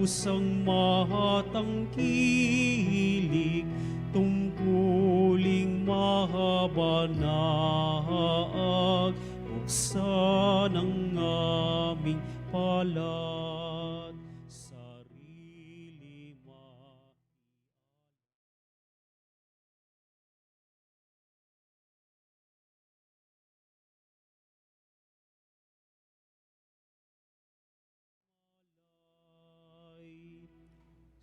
kusang mahatangkilik, tungkuling mahabanag, buksan ang aming palad, sarili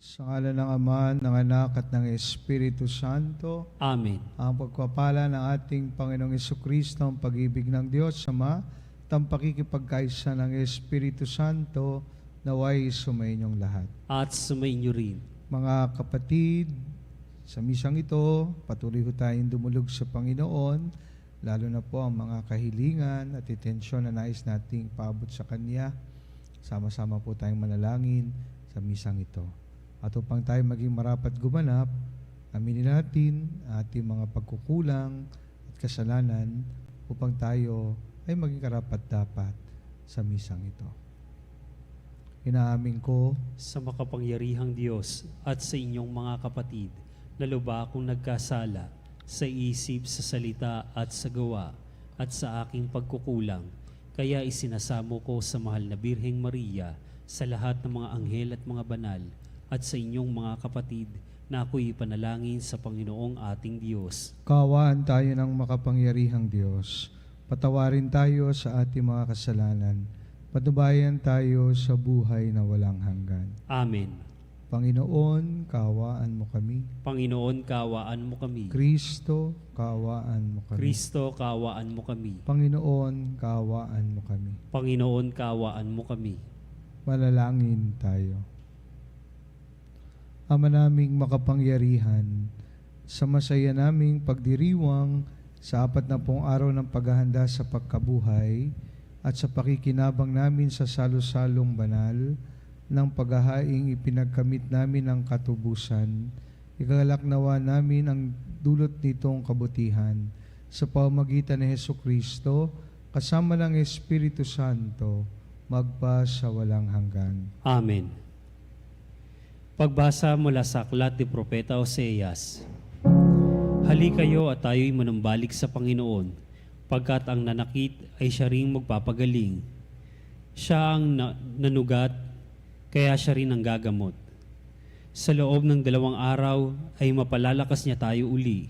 Sa ngalan ng Ama, ng Anak at ng Espiritu Santo. Amen. Ang pagpapala ng ating Panginoong Jesucristo, ang pag-ibig ng Diyos Ama, at ang pakikipagkaisa ng Espiritu Santo, naway sumainyong lahat. At sumainyo rin. Mga kapatid, sa misang ito, patuloy ho tayong dumulog sa Panginoon, lalo na po ang mga kahilingan at intensyon na nais nating paabot sa Kanya. Sama-sama po tayong manalangin sa misang ito. At upang tayo maging marapat gumanap, aminin natin ang ating mga pagkukulang at kasalanan upang tayo ay maging karapat-dapat sa misang ito. Inaamin ko Sa makapangyarihang Diyos at sa inyong mga kapatid, na lubha akong nagkasala sa isip, sa salita at sa gawa at sa aking pagkukulang. Kaya isinasamo ko sa mahal na Birheng Maria, sa lahat ng mga anghel at mga banal, at sa inyong mga kapatid, na ako'y ipanalangin sa Panginoong ating Diyos. kaawaan tayo ng makapangyarihang Diyos. Patawarin tayo sa ating mga kasalanan. Patnubayan tayo sa buhay na walang hanggan. Amen. Panginoon, kaawaan mo kami. Panginoon, kaawaan mo kami. Kristo, kaawaan mo kami. Kristo, kaawaan mo kami. Panginoon, kaawaan mo kami. Panginoon, kaawaan mo kami. Manalangin tayo. Ama naming makapangyarihan, sa masaya naming pagdiriwang sa 40 araw ng paghahanda sa pagkabuhay at sa pakikinabang namin sa salo-salong banal ng paghahaing ipinagkamit namin ang katubusan, ikalaknawa namin ang dulot nitong kabutihan sa pamamagitan ni Jesucristo kasama ng Espiritu Santo magpa sa walang hanggan. Amen. Pagbasa mula sa aklat ni Propeta Oseas. Hali kayo at tayo'y manumbalik sa Panginoon, pagkat ang nanakit ay siya ring magpapagaling. Siya ang nanugat, kaya siya rin ang gagamot. Sa loob ng 2 araw ay mapalalakas niya tayo uli,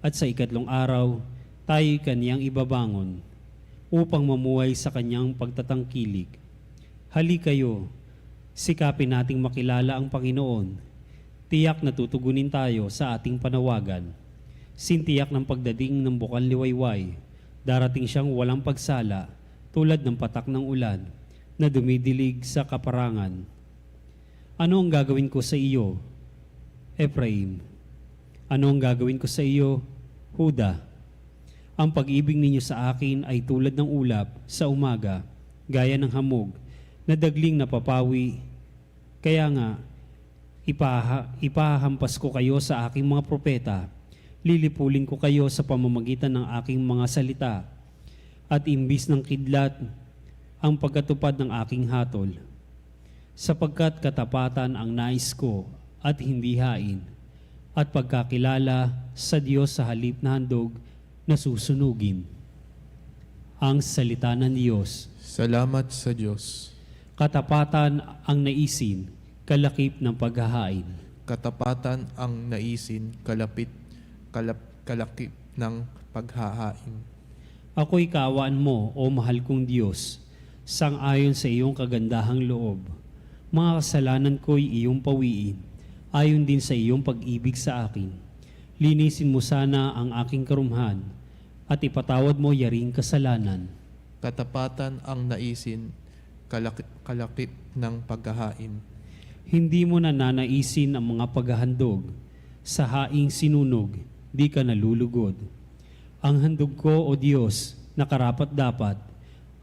at sa 3 araw tayo'y kaniyang ibabangon, upang mamuhay sa kanyang pagtatangkilik. Hali kayo, sikapin nating makilala ang Panginoon. Tiyak na tutugunin tayo sa ating panawagan. Sintiyak ng pagdating ng bukal liwayway, darating siyang walang pagsala, tulad ng patak ng ulan na dumidilig sa kaparangan. Ano ang gagawin ko sa iyo, Ephraim? Ano ang gagawin ko sa iyo, Huda? Ang pag-ibig ninyo sa akin ay tulad ng ulap sa umaga, gaya ng hamog na dagling napapawi. Kaya nga, ipahampas ko kayo sa aking mga propeta, lilipulin ko kayo sa pamamagitan ng aking mga salita, at imbis ng kidlat, ang pagkatupad ng aking hatol. Sapagkat katapatan ang nais ko at hindi hain, at pagkakilala sa Diyos sa halip na handog na susunugin. Ang salita ng Diyos. Salamat sa Diyos. Katapatan ang naisin, kalakip ng paghahain. Katapatan ang naisin, kalakip ng paghahain. Ako'y kaawaan mo, o mahal kong Diyos, sang-ayon sa iyong kagandahang loob. Mga kasalanan ko'y iyong pawiin, ayon din sa iyong pag-ibig sa akin. Linisin mo sana ang aking karumhan, at ipatawad mo yaring kasalanan. Katapatan ang naisin, kalakip ng paghahain. Hindi mo na nanaisin ang mga paghahandog. Sa haing sinunog, di ka nalulugod. Ang handog ko, o Diyos, na karapat-dapat,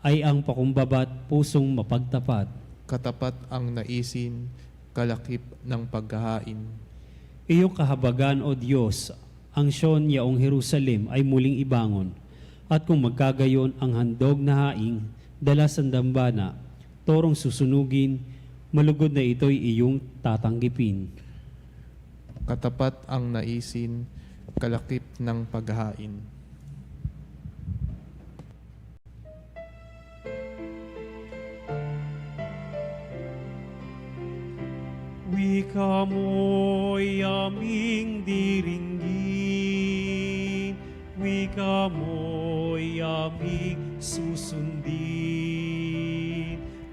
ay ang pakumbabat pusong mapagtapat. Katapat ang naisin, kalakip ng paghahain. Iyong kahabagan, o Diyos, ang Siyon yaong Jerusalem ay muling ibangon. At kung magkagayon ang handog na haing, dala sa dambana, torong susunugin, malugod na ito'y iyong tatanggipin. Katapat ang naisin, kalakip ng paghahain. Wika mo'y aming diringgin, wika mo'y aming susundin,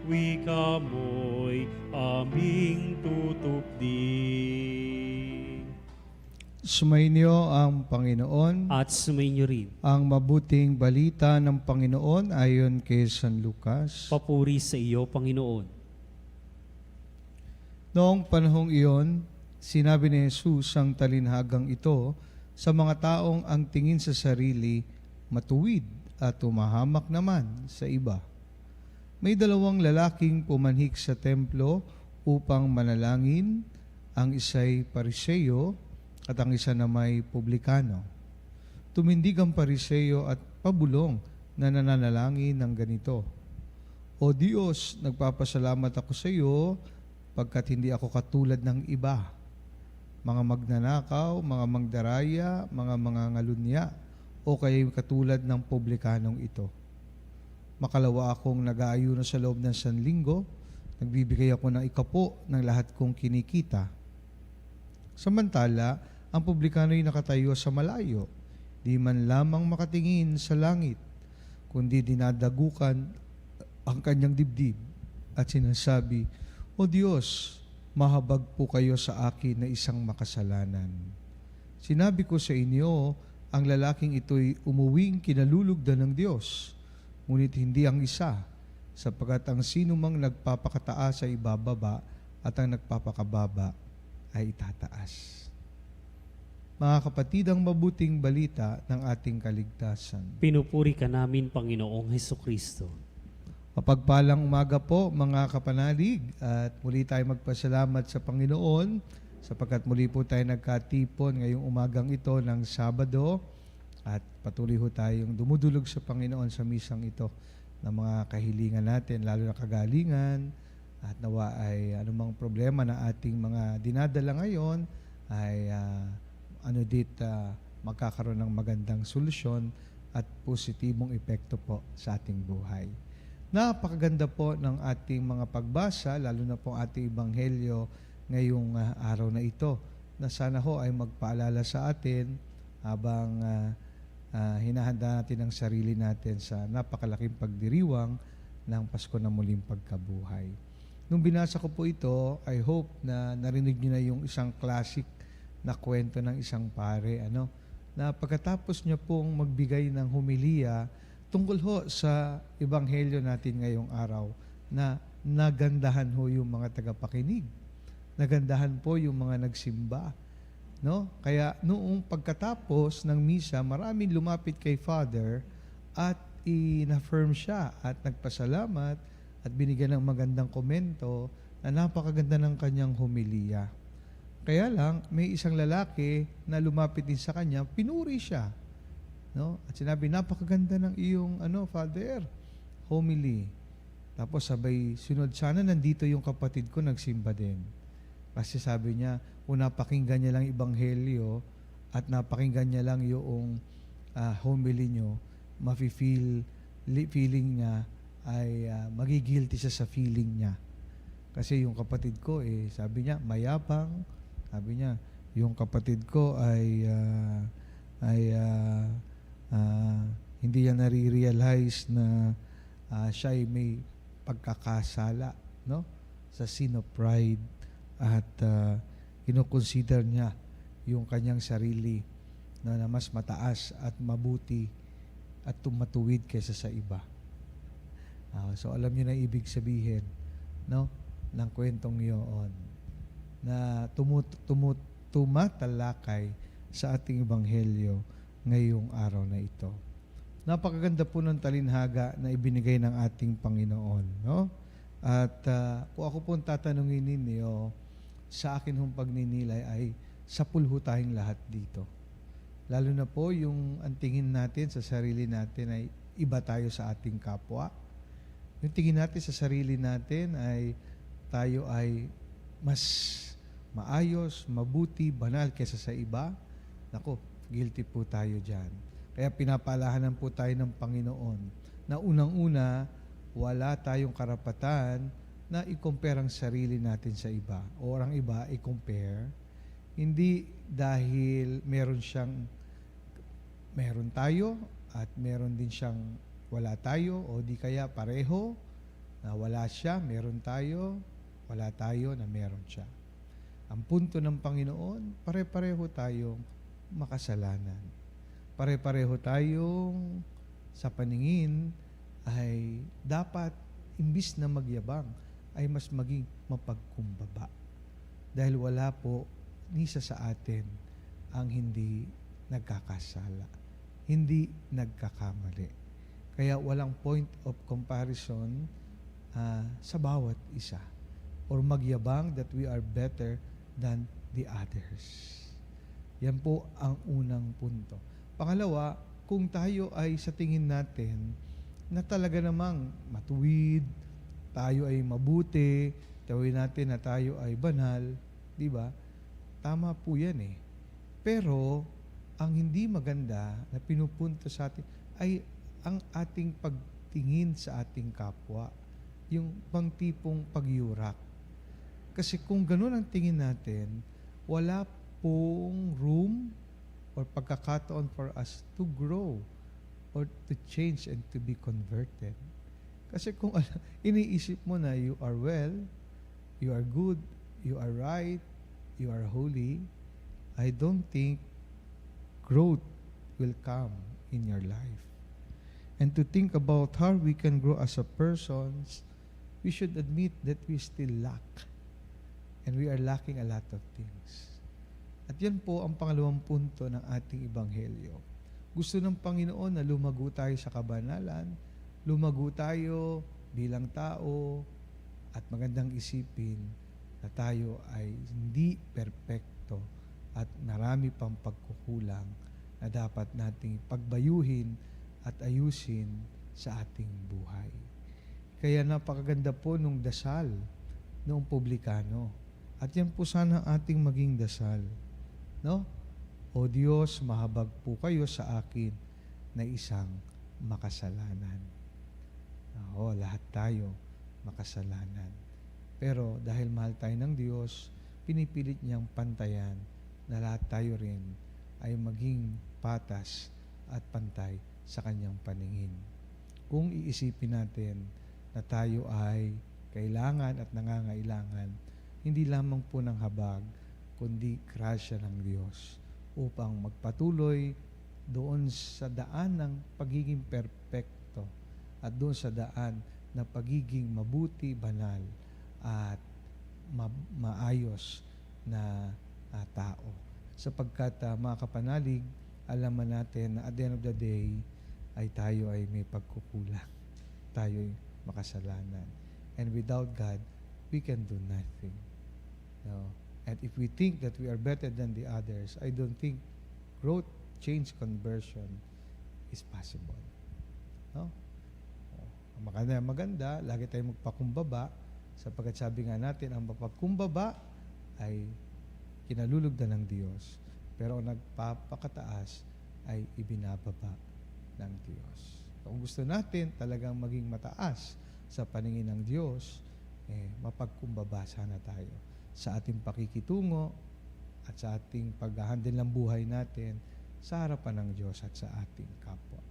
wika mo'y aming tutupdin. Sumainyo ang Panginoon. At sumainyo rin, Ang mabuting balita ng Panginoon ayon kay San Lucas. papuri sa iyo, Panginoon. Noong panahong iyon, sinabi ni Jesus ang talinhagang ito sa mga taong ang tingin sa sarili matuwid at tumahamak naman sa iba. May dalawang lalaking pumanhik sa templo upang manalangin, ang isa'y Pariseo at ang isa na may publikano. Tumindig ang Pariseo at pabulong na nananalangin ng ganito: O Diyos, nagpapasalamat ako sa iyo pagkat hindi ako katulad ng iba, mga magnanakaw, mga mangdaraya, mga mangangalunya, o kaya katulad ng publikanong ito. Makalawa akong nag-aayuno sa loob ng sanlinggo, nagbibigay ako ng ikapo ng lahat kong kinikita. Samantala, ang publikano'y nakatayo sa malayo, di man lamang makatingin sa langit, kundi dinadagukan ang kanyang dibdib at sinasabi, O Diyos, mahabag po kayo sa akin na isang makasalanan. Sinabi ko sa inyo, ang lalaking ito'y umuwing kinalulugdan ng Diyos, ngunit hindi ang isa, sapagkat ang sinumang nagpapakataas ay ibababa at ang nagpapakababa ay itataas. Mga kapatid, ang mabuting balita ng ating kaligtasan. Pinupuri ka namin, Panginoong Hesukristo. Mapagpalang umaga po mga kapanalig at muli tayo magpasalamat sa Panginoon sapagkat muli po tayo nagkatipon ngayong umagang ito ng Sabado at patuloy ho tayong dumudulog sa Panginoon sa misang ito ng mga kahilingan natin, lalo na kagalingan at nawa ay anumang problema na ating mga dinadala ngayon ay magkakaroon ng magandang solusyon at positibong epekto po sa ating buhay. Napakaganda po ng ating mga pagbasa, lalo na po ating Ebanghelyo ngayong araw na ito, na sana ho ay magpaalala sa atin habang hinahanda natin ang sarili natin sa napakalaking pagdiriwang ng Pasko na muling pagkabuhay. Nung binasa ko po ito, I hope na narinig niyo na yung isang classic na kwento ng isang pare, na pagkatapos niya pong magbigay ng homilya tungkol ho sa Ebanghelyo natin ngayong araw, na nagandahan ho yung mga tagapakinig. Nagandahan po yung mga nagsimba. No? Kaya noong pagkatapos ng misa, maraming lumapit kay Father at in-affirm siya at nagpasalamat at binigyan ng magandang komento na napakaganda ng kanyang homilya. Kaya lang, may isang lalaki na lumapit din sa kanya, pinuri siya. No? At sinabi, napakaganda ng iyong Father, homily. Tapos sabay, sunod, sana nandito yung kapatid ko nagsimba din. Kasi sabi niya, kung napakinggan niya lang Ebanghelyo at napakinggan niya lang yung homily nyo, feeling niya ay magigilty siya sa feeling niya. Kasi yung kapatid ko, sabi niya, mayabang. Sabi niya, yung kapatid ko ay hindi niya nare-realize na siya ay may pagkakasala, no? Sa sin of pride at kinoconsider niya yung kanyang sarili na mas mataas at mabuti at tumatuwid kaysa sa iba. So alam niyo na ibig sabihin, no, ng kwentong iyon na tumatalakay sa ating Ebanghelyo ngayong araw na ito. Napakaganda po ng talinhaga na ibinigay ng ating Panginoon, no? At kung ako po tatanungin ninyo, sa akin hong pagninilay ay sapul ho tayong lahat dito. Lalo na po yung ang tingin natin sa sarili natin ay iba tayo sa ating kapwa. Yung tingin natin sa sarili natin ay tayo ay mas maayos, mabuti, banal kaysa sa iba, nako, guilty po tayo dyan. Kaya pinapaalahanan po tayo ng Panginoon na unang-una, wala tayong karapatan na i-compare ang sarili natin sa iba o ang iba i-compare. Hindi dahil meron tayo at meron din siyang wala tayo o di kaya pareho na wala siya, meron tayo, wala tayo na meron siya. Ang punto ng Panginoon, pare-pareho tayong makasalanan. Pare-pareho tayong sa paningin ay dapat imbis na magyabang ay mas maging mapagkumbaba. Dahil wala po ni isa sa atin ang hindi nagkakasala, hindi nagkakamali. Kaya walang point of comparison sa bawat isa or magyabang that we are better than the others. Yan po ang unang punto. Pangalawa, kung tayo ay sa tingin natin na talaga namang matuwid, tayo ay mabuti, tawin natin na tayo ay banal, di ba? Tama po yan eh. Pero, ang hindi maganda na pinupunto sa atin ay ang ating pagtingin sa ating kapwa. Yung bang tipong pagyurak. Kasi kung ganun ang tingin natin, wala pong room or pagkakataon for us to grow or to change and to be converted. Kasi kung iniisip mo na you are well, you are good, you are right, you are holy, I don't think growth will come in your life. And to think about how we can grow as a persons, we should admit that we still lack. And we are lacking a lot of things. At yan po ang pangalawang punto ng ating ebanghelyo. Gusto ng Panginoon na lumago tayo sa kabanalan, lumago tayo bilang tao, at magandang isipin na tayo ay hindi perpekto at marami pang pagkukulang na dapat nating pagbayuhin at ayusin sa ating buhay. Kaya napakaganda po nung dasal noong publikano. At yan po sana ating maging dasal. No? O Diyos, mahabag po kayo sa akin na isang makasalanan. Oo, lahat tayo makasalanan. Pero dahil mahal tayo ng Diyos, pinipilit niyang pantayan na lahat tayo rin ay maging patas at pantay sa kanyang paningin. Kung iisipin natin na tayo ay kailangan at nangangailangan, hindi lamang po ng habag, kundi grasya ng Diyos upang magpatuloy doon sa daan ng pagiging perpekto at doon sa daan na pagiging mabuti, banal at maayos na tao. Sapagkat mga kapanalig, alaman natin na at the end of the day, ay tayo ay may pagkukulang. Tayo ay makasalanan. And without God, we can do nothing. No? And if we think that we are better than the others, I don't think growth, change, conversion is possible. No? Maganda, lagi tayong magpakumbaba, sapagkat sabi nga natin, ang mapagkumbaba ay kinalulugdan ng Diyos. Pero ang nagpapakataas ay ibinababa ng Diyos. Kung gusto natin talagang maging mataas sa paningin ng Diyos, mapagkumbaba sana tayo sa ating pakikitungo at sa ating paghahandle ng buhay natin sa harapan ng Diyos at sa ating kapwa.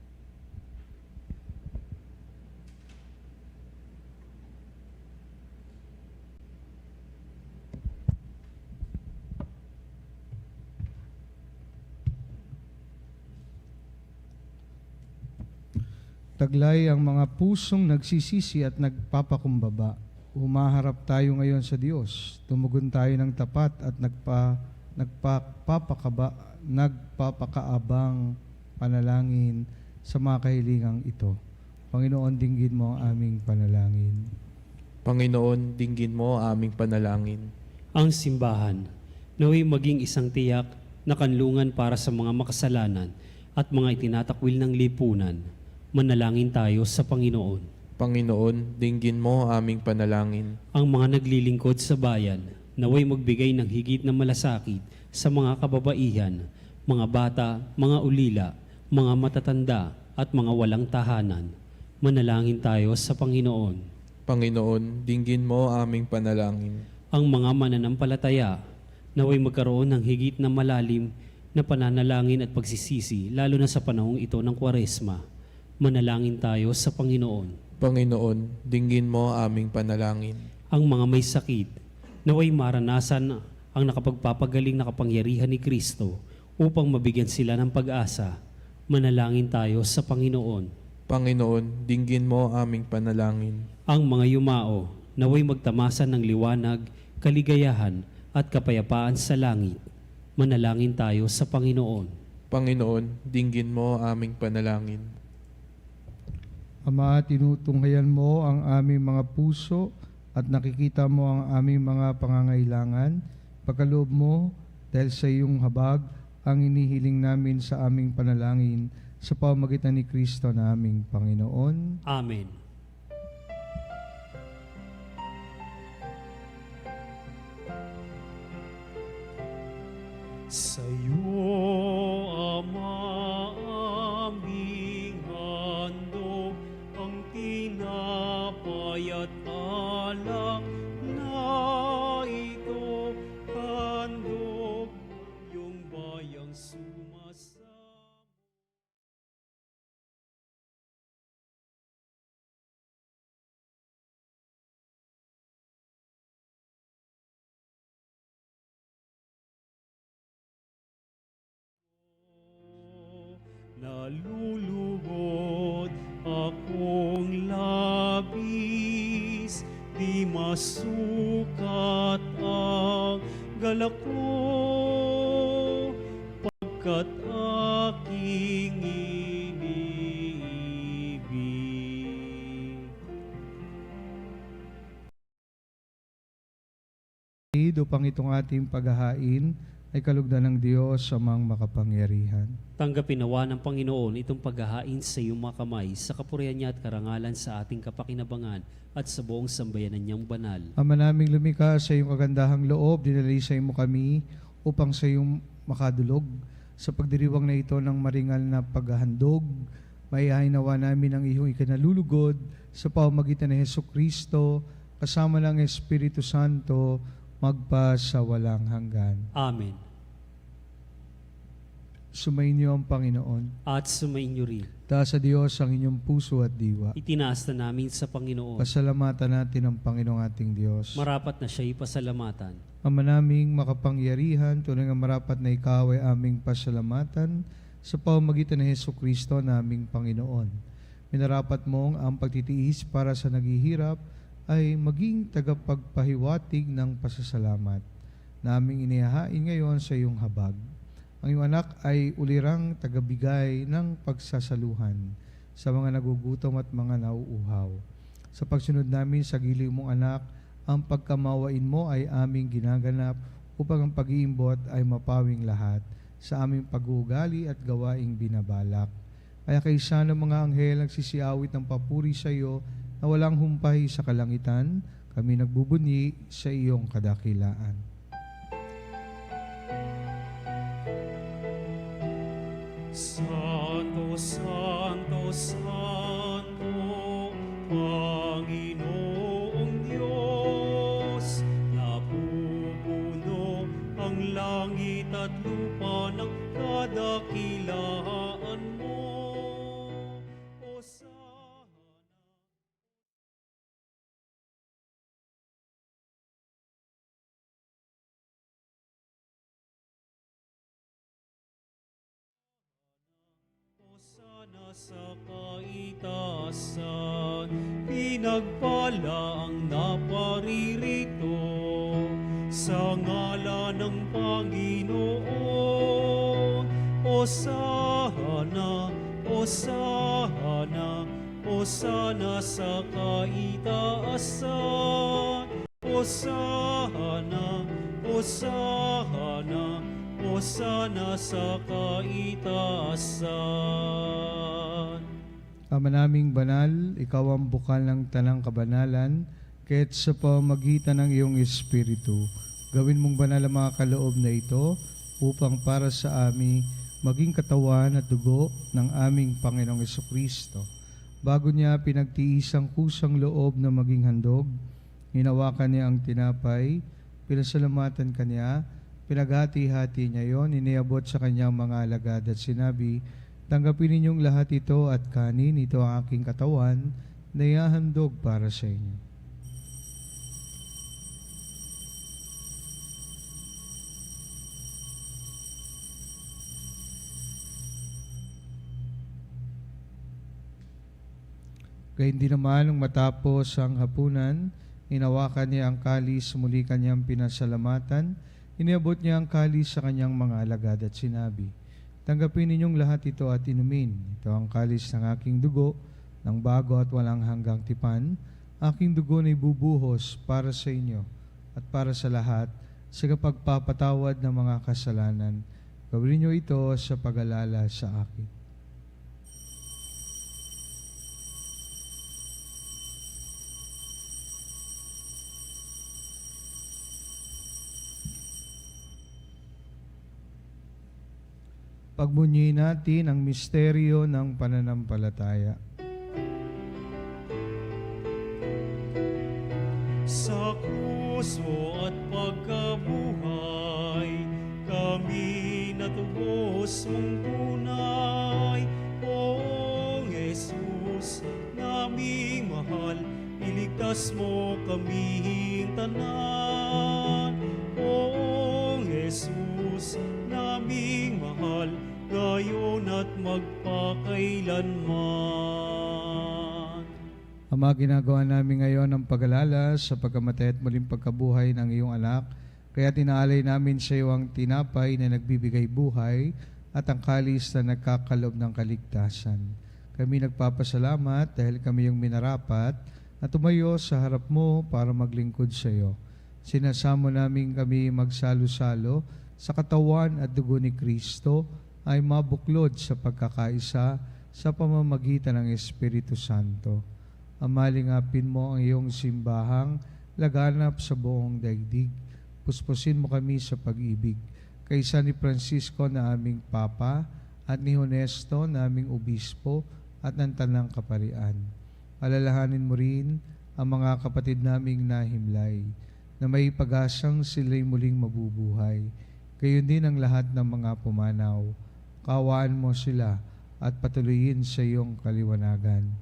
Taglay ang mga pusong nagsisisi at nagpapakumbaba. Humaharap tayo ngayon sa Diyos. Tumugon tayo ng tapat at nagpapakaabang panalangin sa mga kahilingang ito. Panginoon, dinggin mo ang aming panalangin. Panginoon, dinggin mo ang aming panalangin. Ang simbahan, naway maging isang tiyak na kanlungan para sa mga makasalanan at mga itinatakwil ng lipunan. Manalangin tayo sa Panginoon. Panginoon, dinggin mo aming panalangin. Ang mga naglilingkod sa bayan, naway magbigay ng higit na malasakit sa mga kababaihan, mga bata, mga ulila, mga matatanda, at mga walang tahanan. Manalangin tayo sa Panginoon. Panginoon, dinggin mo aming panalangin. Ang mga mananampalataya, naway magkaroon ng higit na malalim na pananalangin at pagsisisi, lalo na sa panahong ito ng Kwaresma. Manalangin tayo sa Panginoon. Panginoon, dinggin mo aming panalangin. Ang mga may sakit, naway maranasan ang nakapagpapagaling na kapangyarihan ni Kristo upang mabigyan sila ng pag-asa. Manalangin tayo sa Panginoon. Panginoon, dinggin mo aming panalangin. Ang mga yumao, naway magtamasan ng liwanag, kaligayahan at kapayapaan sa langit. Manalangin tayo sa Panginoon. Panginoon, dinggin mo aming panalangin. Ama, tinutunghayan mo ang aming mga puso at nakikita mo ang aming mga pangangailangan. Pagkaloob mo, dahil sa iyong habag, ang inihiling namin sa aming panalangin sa pamamagitan ni Kristo na aming Panginoon. Amen. Sa iyo, Ama, aming handog ang tinapay at alak na ito, handog yung bayang sumasama. Nalulugod akong labis, di masukat ang galak ko, pagkat aking iniibig. Upang itong ating paghahain ay kalugdan ng Diyos sa mga makapangyarihan. Tanggapin nawa ng Panginoon itong paghahain sa iyong mga kamay, sa kapurihan niya at karangalan sa ating kapakinabangan at sa buong sambayanan niyang banal. Ama naming lumikha sa iyong kagandahang loob, dinalisay mo kami upang sa iyong makadulog. Sa pagdiriwang na ito ng maringal na paghahandog, maihain nawa namin ang iyong ikinalulugod sa pamamagitan ni Hesukristo, kasama ng Espiritu Santo, magpa sa walang hanggan. Amen. Sumainyo ang Panginoon. At sumainyo rin. Taas sa Diyos ang inyong puso at diwa. Itinaas na namin sa Panginoon. Pasalamatan natin ang Panginoong ating Diyos. Marapat na siya'y pasalamatan. Ama naming makapangyarihan, tunay nga marapat na ikaw ay aming pasalamatan sa pamamagitan ni Hesukristo na aming Panginoon. Minarapat mong ang pagtitiis para sa naghihirap ay maging tagapagpahiwatig ng pasasalamat na aming inihahain ngayon sa iyong habag. Ang iyong anak ay ulirang tagabigay ng pagsasaluhan sa mga nagugutom at mga nauuhaw. Sa pagsunod namin sa giliw mong anak, ang pagkamawain mo ay aming ginaganap upang ang pag-iimbot ay mapawing lahat sa aming pag-uugali at gawaing binabalak. Kaya kaysa ng mga anghel nagsisiawit ng papuri sa iyo na walang humpay sa kalangitan, kami nagbubunyi sa iyong kadakilaan. Santo, Santo, Santo, Panginoong Diyos, napupuno ang langit at lupa ng kadakilaan mo. Hosana sa kaitaasan, pinagpala ang naparirito sa ngalan ng Panginoon. Hosana, Hosana, Hosana sa kaitaasan. Hosana, Hosana, Hosana sa kaitaasan. Ama naming banal, ikaw ang bukal ng tanang kabanalan, kaya't sa pamamagitan ng iyong Espiritu, gawin mong banal ang mga kaloob na ito upang para sa amin maging katawan at dugo ng aming Panginoong Kristo. Bago niya pinagtiis ang kusang loob na maging handog, hinawakan niya ang tinapay, pinasalamatan kanya, pinaghati-hati niya yon, iniabot sa kanyang mga alagad at sinabi, "Tanggapin ninyong lahat ito at kanin, ito ang aking katawan na ihahandog para sa inyo." Gayun din naman nung matapos ang hapunan, hinawakan niya ang kalis, muli kanyang pinasalamatan, iniabot niya ang kalis sa kanyang mga alagad at sinabi, "Tanggapin ninyong lahat ito at inumin. Ito ang kalis ng aking dugo, ng bago at walang hanggang tipan. Aking dugo na ibubuhos para sa inyo at para sa lahat sa kapagpapatawad ng mga kasalanan. Gawin niyo ito sa pag-alala sa akin." Pagmunyi natin ang misteryo ng pananampalataya. Sa puso at pagkabuhay, kami natubos mong tunay. Poong Jesus, naming mahal, iligtas mo kaming tanan. Poong Jesus, naming mahal, ngayon at magpakailanman. Ama, ginagawa namin ngayon ang pag-alala sa pagkamatay at muling pagkabuhay ng iyong anak. Kaya tinaalay namin sa iyo ang tinapay na nagbibigay buhay at ang kalis na nagkakalob ng kaligtasan. Kami nagpapasalamat dahil kami yung minarapat na tumayo sa harap mo para maglingkod sa iyo. Sinasamo namin kami magsalo-salo sa katawan at dugo ni Kristo ay mabuklod sa pagkakaisa sa pamamagitan ng Espiritu Santo. Amalingapin mo ang iyong simbahang laganap sa buong daigdig. Puspusin mo kami sa pag-ibig. Kaysa ni Francisco na aming Papa at ni Honesto na aming Obispo at ng Tanang Kaparian. Alalahanin mo rin ang mga kapatid naming nahimlay na may pag-asang sila'y muling mabubuhay. Gayon din ang lahat ng mga pumanaw. Kawaan mo sila at patuloyin sa iyong kaliwanagan.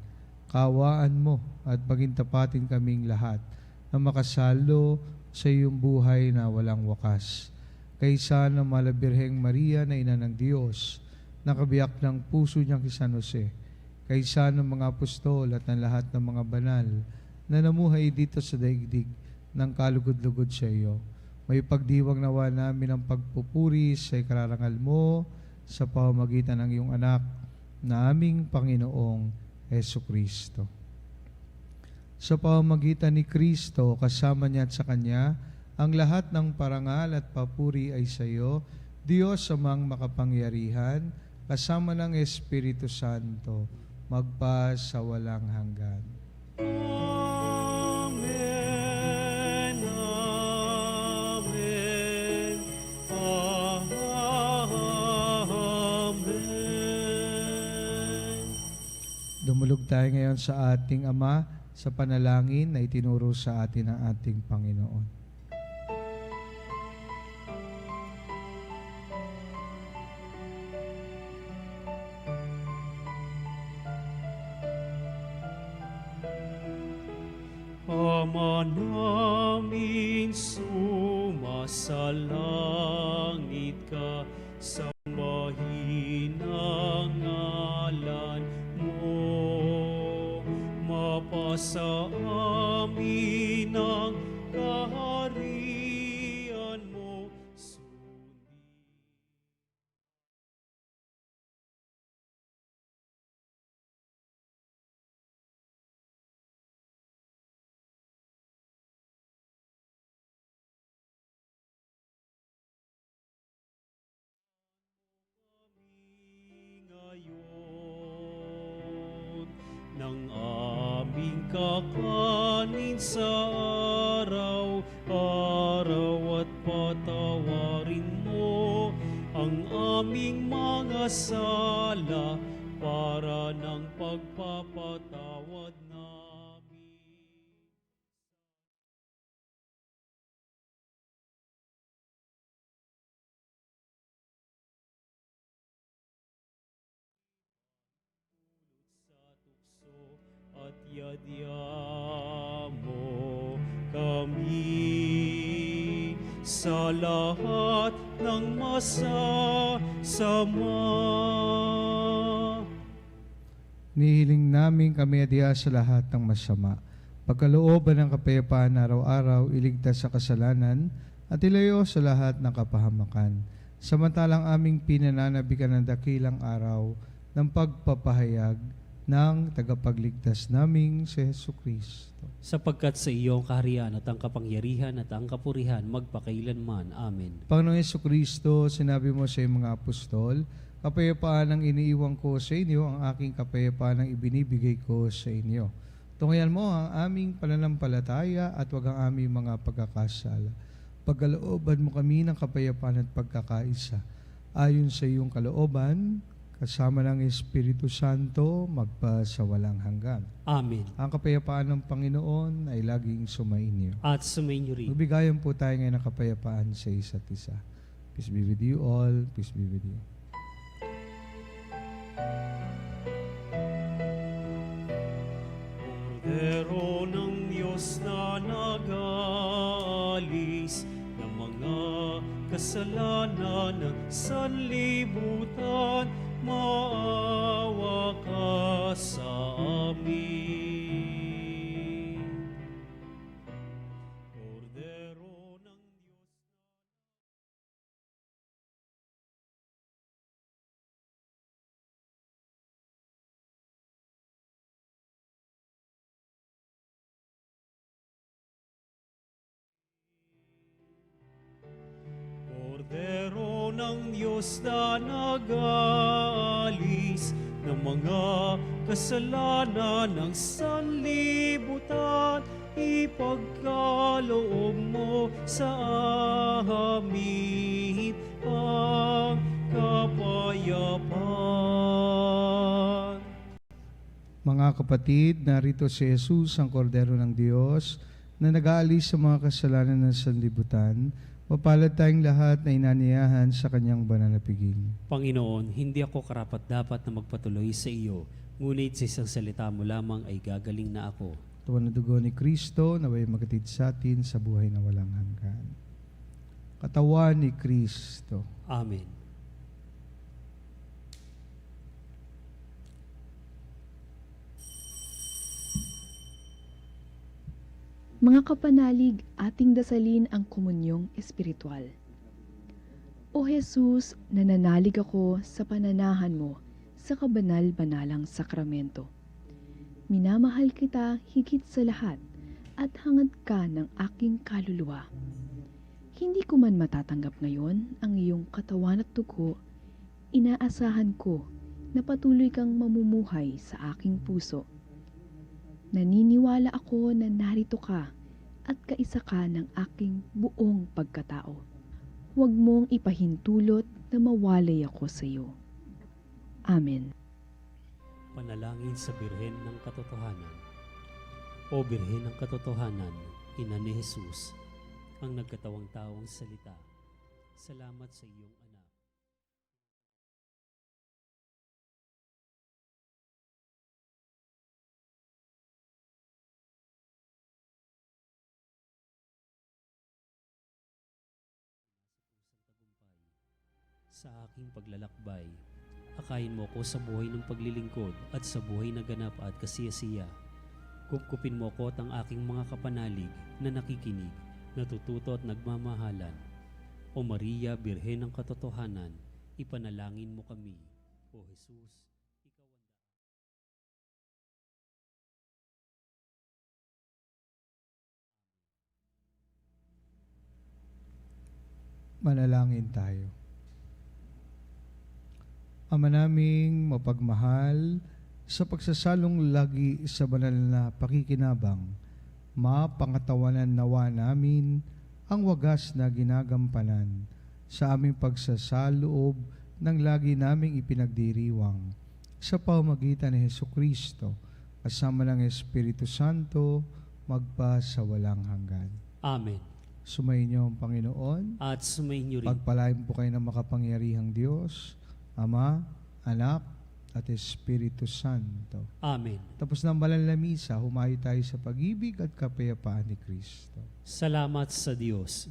Kawaan mo at pagintapatin kaming lahat na makasalo sa iyong buhay na walang wakas. Kaysa ng Malabirheng Maria na Ina ng Diyos, nakabiyak ng puso niyang si San Jose, kaysa ng mga apostol at ng lahat ng mga banal na namuhay dito sa daigdig ng kalugod-lugod sa iyo, may pagdiwang nawa namin ang pagpupuri sa ikararangal mo sa pamamagitan ng iyong anak na aming Panginoong Jesucristo. Sa pamamagitan ni Kristo, kasama niya at sa Kanya, ang lahat ng parangal at papuri ay sa iyo, Diyos amang makapangyarihan, kasama ng Espiritu Santo, magpa sa walang hanggan. Amen. Amen. Amen. Dumulog tayo ngayon sa ating Ama sa panalangin na itinuro sa atin ng ating Panginoon. Ama namin, sumasalangit ka, sambahin ang ngalan mo. Mapasa amin ang kaharian mo. ng aming kakanin sa araw-araw at patawarin mo ang aming mga sala para ng pagpapatawad namin. Sa tukso at yadya mo kami sa lahat ng masasama. Nihiling namin kami adya sa lahat ng masama. Pagkalooban ng kapayapaan araw-araw, iligtas sa kasalanan at ilayo sa lahat ng kapahamakan. Samantalang aming pinananabikan ng dakilang araw ng pagpapahayag ng tagapagligtas naming si Jesucristo. Sapagkat sa iyo ang kaharian at ang kapangyarihan at ang kapurihan magpakailanman. Amen. Panginoong Jesucristo, sinabi mo sa iyong mga apostol, kapayapaan ang iniiwan ko sa inyo, ang aking kapayapaan ang ibinibigay ko sa inyo. Tunghayan mo ang aming pananampalataya at wag ang aming mga pagkakasala. Pagkalooban mo kami ng kapayapaan at pagkakaisa. Ayon sa iyong kalooban, kasama ng Espiritu Santo, magpasawalang hanggan. Amen. Ang kapayapaan ng Panginoon ay laging sumainyo. At sumainyo rin. Magbigayan po tayo ngayon ng kapayapaan sa isa't isa. Peace be with you all. Peace be with you. Kordero ng Diyos na nag-aalis ng mga kasalanan ng sanlibutan, maawa ka sa amin. Kordero ng Diyos. Kordero ng Diyos na nag-aalis ng mga kasalanan ng sanlibutan, ipagkaloob mo sa amin ang kapayapaan. Mga kapatid, narito si Jesus, ang Kordero ng Diyos, na nag-aalis sa mga kasalanan ng sanlibutan. Mapalad tayong lahat na inaniyahan sa kanyang banal na piging. Panginoon, hindi ako karapat-dapat na magpatuloy sa iyo, ngunit sa isang salita mo lamang ay gagaling na ako. Tuwan na dugo ni Kristo, naway magatid sa atin sa buhay na walang hanggan. Katawan ni Kristo. Amen. Mga kapanalig, ating dasalin ang komunyong espiritual. O Jesus, nananalig ako sa pananahan mo sa kabanal-banalang sakramento. Minamahal kita higit sa lahat at hangad ka ng aking kaluluwa. Hindi ko man matatanggap ngayon ang iyong katawan at dugo, inaasahan ko na patuloy kang mamumuhay sa aking puso. Naniniwala ako na narito ka at kaisa ka ng aking buong pagkatao. Huwag mong ipahintulot na mawalay ako sa iyo. Amen. Panalangin sa Birhen ng Katotohanan. O Birhen ng Katotohanan, Ina ni Jesus, ang nagkatawang taong salita. Salamat sa iyong anak. Sa aking paglalakbay, akayin mo ko sa buhay ng paglilingkod at sa buhay na ganap at kasiyasiya. Kupkupin mo ko at ang aking mga kapanalig na nakikinig, natututo at nagmamahalan. O Maria, Birhen ng Katotohanan, ipanalangin mo kami. O Jesus, ikaw ang Manalangin tayo. Ama naming mapagmahal, sa pagsasalong lagi sa banal na pakikinabang, mapangatawanan nawa namin ang wagas na ginagampanan sa aming pagsasaloob ng lagi naming ipinagdiriwang sa pamamagitan ni Hesukristo kasama ng Espiritu Santo magpa sa walang hanggan. Amen. Sumainyo ang Panginoon. At sumainyo rin. Pagpalain po kayo ng makapangyarihang Diyos, Ama, Anak, at Espiritu Santo. Amen. Tapos ng banal na misa, humayo tayo sa pag-ibig at kapayapaan ni Kristo. Salamat sa Diyos.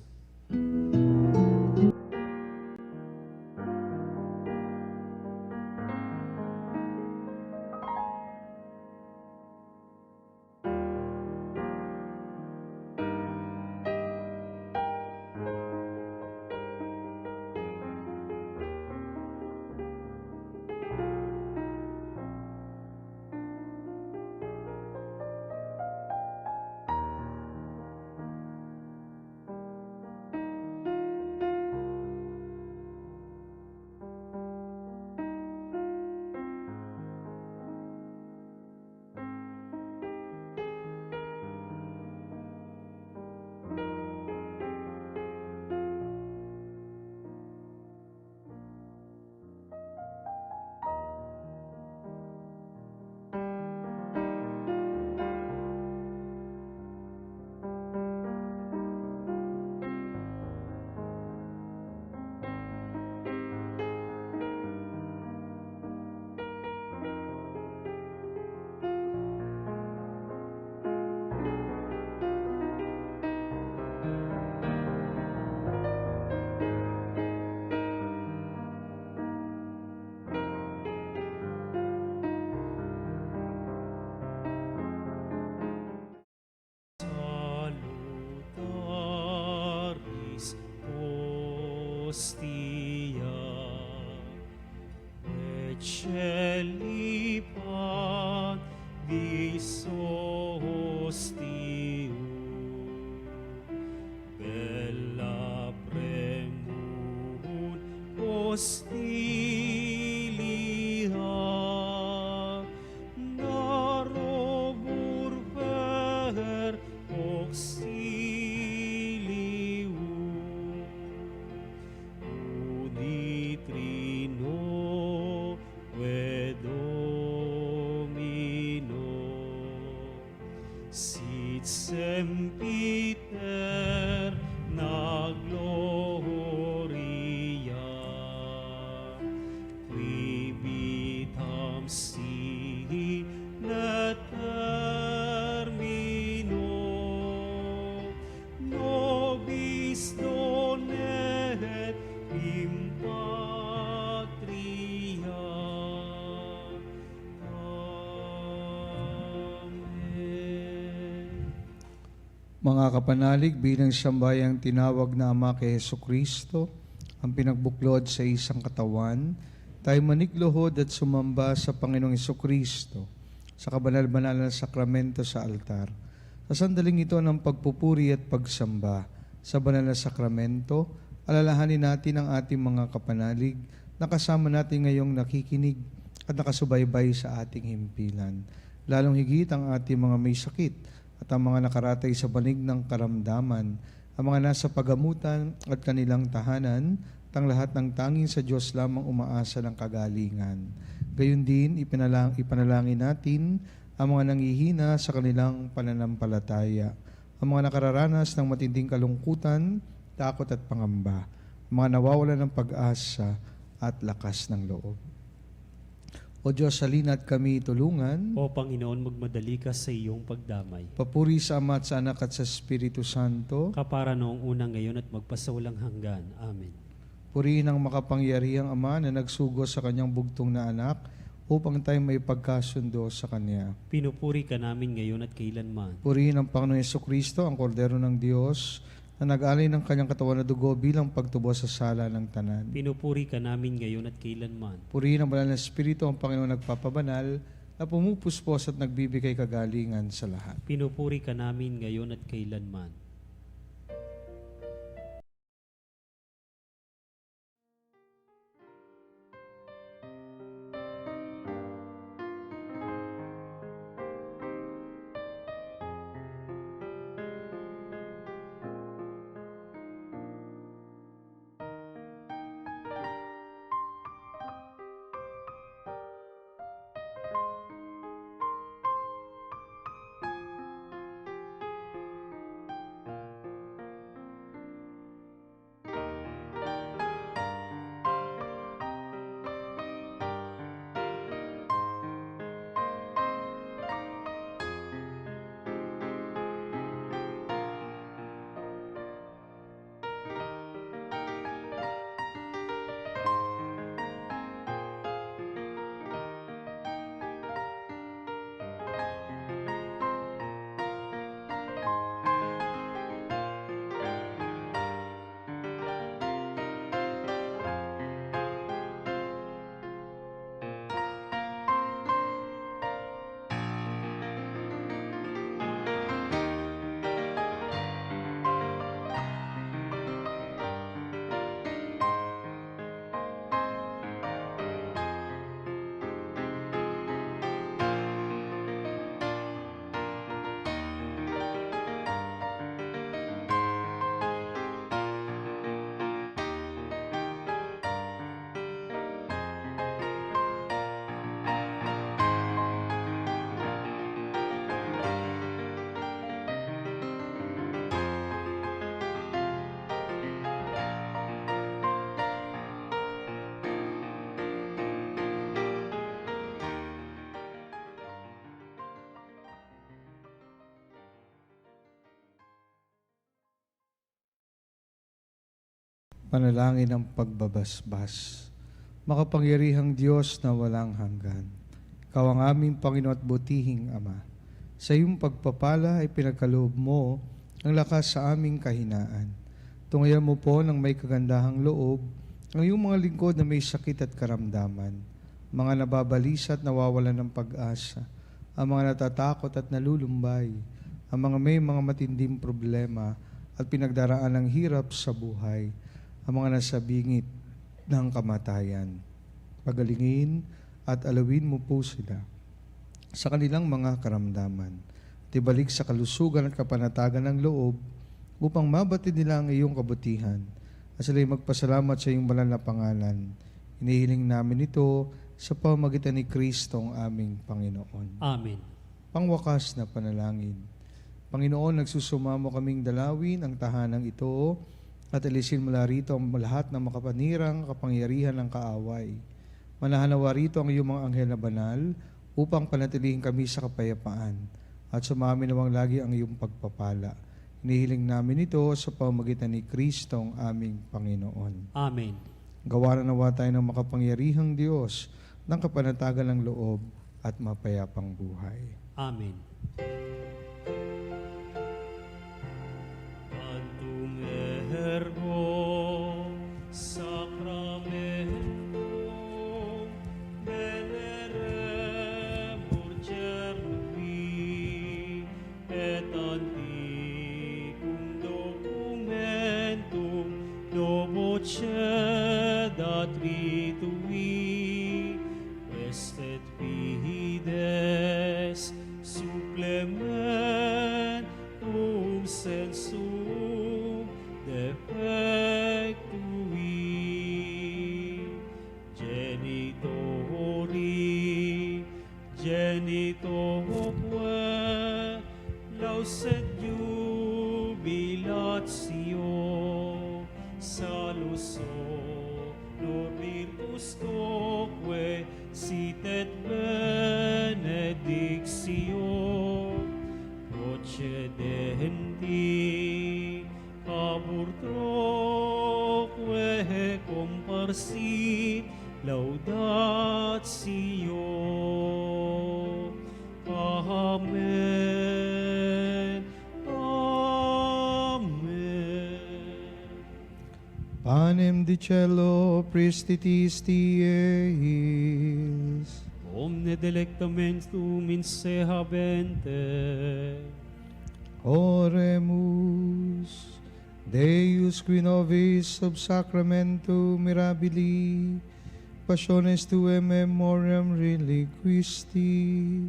Salutaris hostia, et celi vis hostium, bella premum hostilia, narobur per auxilium, udi trino ve Domino, sit sempiter na gloria, qui vitam sine termino, nobis donet in patria. Amen. Mga kapanalig, bilang sambayang tinawag na Ama kay Hesukristo, ang pinagbuklod sa isang katawan, tayo manikluhod at sumamba sa Panginoong Hesukristo sa kabanal-banal na sakramento sa altar. Sa sandaling ito ng pagpupuri at pagsamba sa banal na sakramento, alalahanin natin ang ating mga kapanalig na kasama natin ngayong nakikinig at nakasubaybay sa ating himpilan. Lalong higit ang ating mga may sakit at ang mga nakaratay sa banig ng karamdaman, ang mga nasa pagamutan at kanilang tahanan, tang lahat ng tanging sa Diyos lamang umaasa ng kagalingan. Gayun din, ipanalangin natin ang mga nanghihina sa kanilang pananampalataya, ang mga nakararanas ng matinding kalungkutan, takot at pangamba, ang mga nawawalan ng pag-asa at lakas ng loob. O Diyos, halina't kami tulungan. O Panginoon, magmadali ka sa iyong pagdamay. Papuri sa Ama at sa Anak at sa Espiritu Santo. Kapara noong unang ngayon at magpasawalang hanggan. Amen. Purihin ang makapangyarihang Ama na nagsugo sa kanyang bugtong na anak upang tayo may pagkasundo sa Kanya. Pinupuri ka namin ngayon at kailanman. Purihin ang Panginoong Hesukristo, ang Kordero ng Diyos, na nag-alay ng kanyang katawan na dugo bilang pagtubos sa sala ng tanan. Pinupuri ka namin ngayon at kailanman. Purihin ang banal na Espiritu, ang Panginoong nagpapabanal, na pumupuspos at nagbibigay kagalingan sa lahat. Pinupuri ka namin ngayon at kailanman. Panalangin ng pagbabasbas. Makapangyarihang Diyos na walang hanggan, Ikaw ang aming Panginoon at butihing Ama. Sa iyong pagpapala ay pinagkaloob mo ang lakas sa aming kahinaan. Tungayan mo po ng may kagandahang loob ang iyong mga lingkod na may sakit at karamdaman, mga nababalisa at nawawalan ng pag-asa, ang mga natatakot at nalulumbay, ang mga may mga matinding problema at pinagdaraan ng hirap sa buhay, ang mga nasabingit ng kamatayan. Pagalingin at alawin mo po sila sa kanilang mga karamdaman. Tibalik sa kalusugan at kapanatagan ng loob upang mabatid nila ang iyong kabutihan at sila'y magpasalamat sa iyong banal na pangalan. Inihiling namin ito sa pamamagitan ni Kristong aming Panginoon. Amen. Pangwakas na panalangin. Panginoon, nagsusumamo kaming dalawin ang tahanang ito at alisin mula rito ang lahat ng makapanirang kapangyarihan ng kaaway. Manahanawa rito ang iyong mga anghel na banal upang panatilihin kami sa kapayapaan at sumami nawang lagi ang iyong pagpapala. Inihiling namin ito sa pamamagitan ni Kristong aming Panginoon. Amen. Gawa na nawa tayo ng makapangyarihang Diyos ng kapanatagan ng loob at mapayapang buhay. Amen. Tantum ergo sacramentum veneremur cervi et antiquum documentum docedat ritui vestet fides supplementum sensum defectui genitoque lauset jubilatio saluso nor virtus quoque sit et benedictio procedenti abur troque comparsit laudatio. Amen. Amen. Panem di cielo, pristitis Dieis. Omne delectamentum in se habente. Oremus. Deus qui nobis sub sacramentum mirabili passiones tuae memoriam reliquisti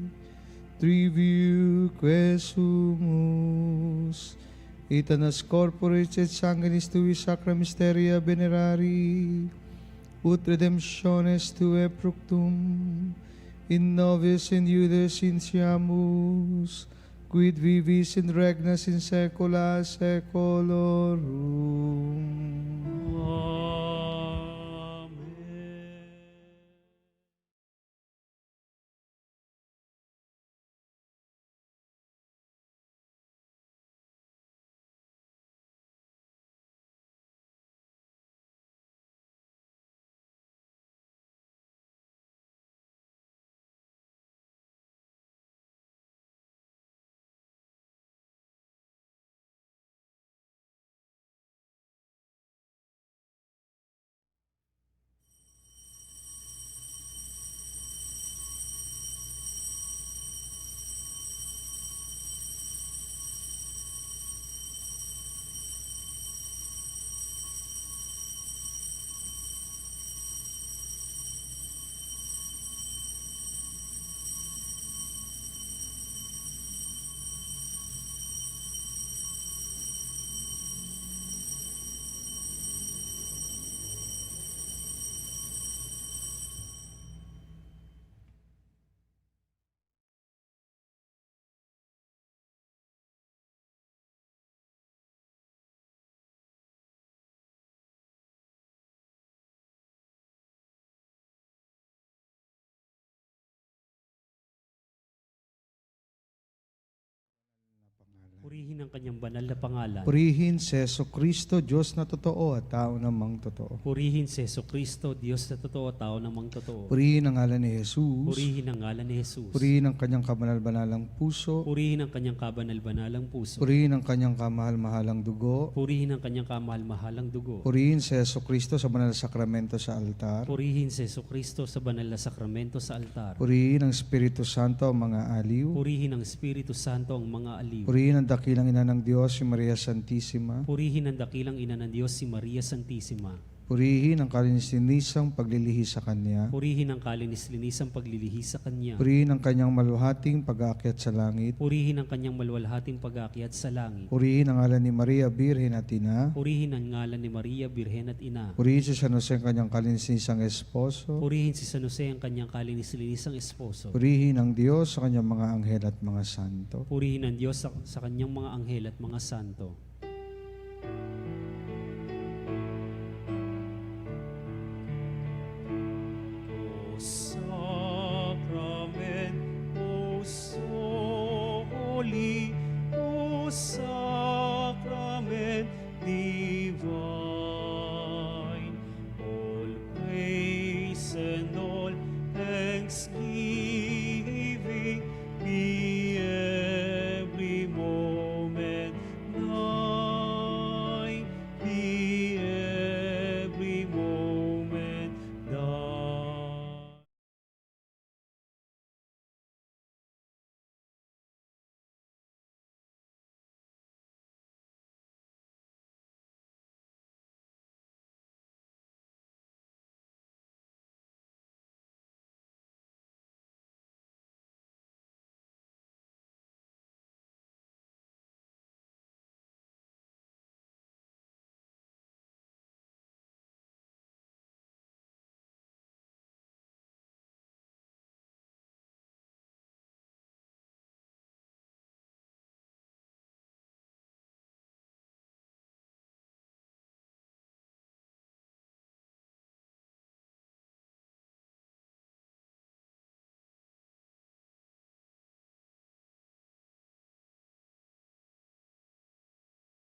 triviu quesumus itanas corporis et sanguinis tui sacra mysteria venerari ut redemptiones tuae fructum in nobis in iudes initiamus quid vivis in regnas in saecula saeculorum. Purihin ang kanyang banal na pangalan. Purihin si Jesucristo, Diyos na totoo at tao namang totoo. Purihin si Jesucristo, Diyos na totoo, tao namang totoo. Purihin ang ngalan ni Jesus. Purihin ang ngalan ni Jesus. Purihin ang kanyang kabanal-banalang puso. Purihin ang kanyang kabanal-banalang puso. Purihin ang kanyang kamahal-mahalang dugo. Purihin ang kanyang kamahal-mahalang dugo. Purihin si Jesucristo sa banal na sakramento sa altar. Purihin si Jesucristo sa banal na sakramento sa altar. Purihin ang Espiritu Santo ang mga aliw. Purihin ang Espiritu Santo ang mga aliw. Purihin ang dakilang ina ng Diyos, si Maria Santissima. Purihin ang dakilang ina ng Diyos, si Maria Santissima. Purihin ang kalinis-linisang paglilihi sa Kanya. Purihin ang kalinis-linisang paglilihi sa Kanya. Purihin ang Kanyang maluhating pag-aakyat sa langit. Purihin ang kanyang maluwalhating pag-aakyat sa langit. Purihin ang ngalan ni Maria, Birhen at Ina. Purihin ang ngalan ni Maria, Birhen at Ina. Purihin si San Jose ang Kanyang kalinis-linisang esposo. Purihin si San Jose ang kanyang kalinis-linisang esposo. Purihin ang Diyos sa Kanyang mga anghel at mga santo. Purihin ang Diyos sa kanyang mga anghel at mga santo. O Sacrament, O so holy, O Sacrament divine, all praise and all thanksgiving